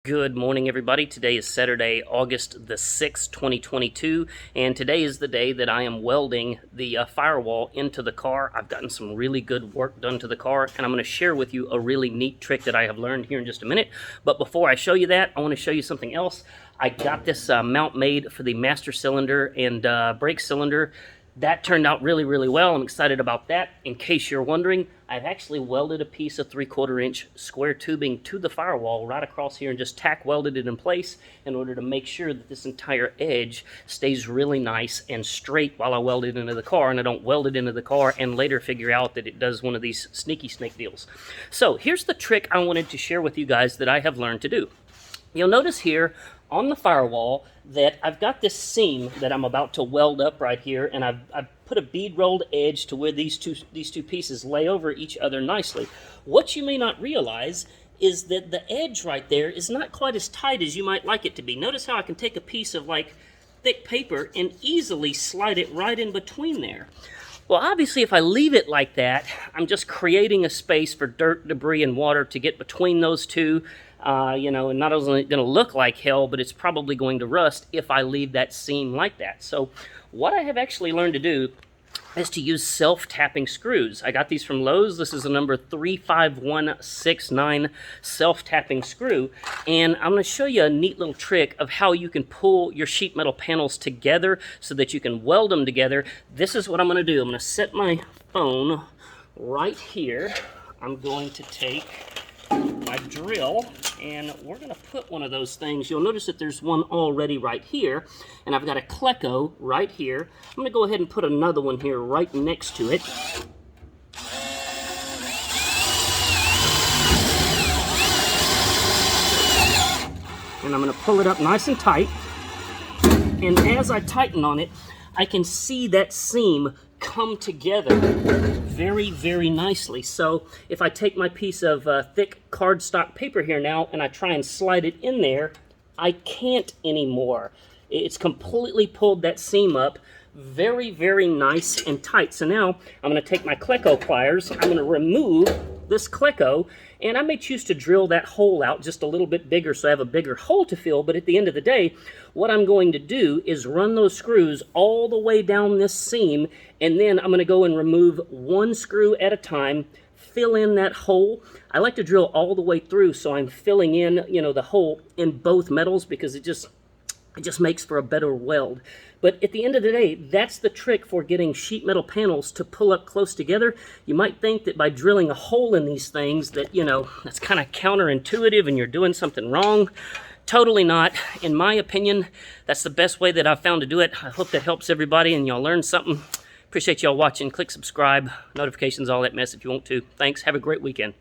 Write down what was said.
Good morning, everybody. Today is Saturday, August the 6th, 2022, and today is the day that I am welding the firewall into the car. I've gotten some really good work done to the car, and I'm going to share with you a really neat trick that I have learned here in just a minute. But before I show you that, I want to show you something else. I got this mount made for the master cylinder and brake cylinder. That turned out really, really well. I'm excited about that. In case you're wondering, I've actually welded a piece of 3/4 inch square tubing to the firewall right across here and just tack welded it in place in order to make sure that this entire edge stays really nice and straight while I weld it into the car, and I don't weld it into the car and later figure out that it does one of these sneaky snake deals. So here's the trick I wanted to share with you guys that I have learned to do. You'll notice here on the firewall that I've got this seam that I'm about to weld up right here, and I've put a bead rolled edge to where these two pieces lay over each other nicely. What you may not realize is that the edge right there is not quite as tight as you might like it to be. Notice how I can take a piece of like thick paper and easily slide it right in between there. Well, obviously, if I leave it like that, I'm just creating a space for dirt, debris, and water to get between those two. And not only going to look like hell, but it's probably going to rust if I leave that seam like that. So what I have actually learned to do is to use self-tapping screws. I got these from Lowe's. This is a number 35169 self-tapping screw. And I'm going to show you a neat little trick of how you can pull your sheet metal panels together so that you can weld them together. This is what I'm going to do. I'm going to set my phone right here. I'm going to take my drill, and we're going to put one of those things. You'll notice that there's one already right here, and I've got a Cleco right here. I'm going to go ahead and put another one here right next to it. And I'm going to pull it up nice and tight, and as I tighten on it, I can see that seam come together very, very nicely. So if I take my piece of thick cardstock paper here now and I try and slide it in there, I can't anymore. It's completely pulled that seam up very, very nice and tight. So now I'm going to take my Cleco pliers, I'm going to remove this Cleco, and I may choose to drill that hole out just a little bit bigger so I have a bigger hole to fill. But at the end of the day, what I'm going to do is run those screws all the way down this seam, and then I'm going to go and remove one screw at a time, fill in that hole. I like to drill all the way through so I'm filling in, the hole in both metals, because it just makes for a better weld. But at the end of the day, that's the trick for getting sheet metal panels to pull up close together. You might think that by drilling a hole in these things that, that's kind of counterintuitive and you're doing something wrong. Totally not. In my opinion, that's the best way that I've found to do it. I hope that helps everybody and y'all learned something. Appreciate y'all watching. Click subscribe, notifications, all that mess if you want to. Thanks. Have a great weekend.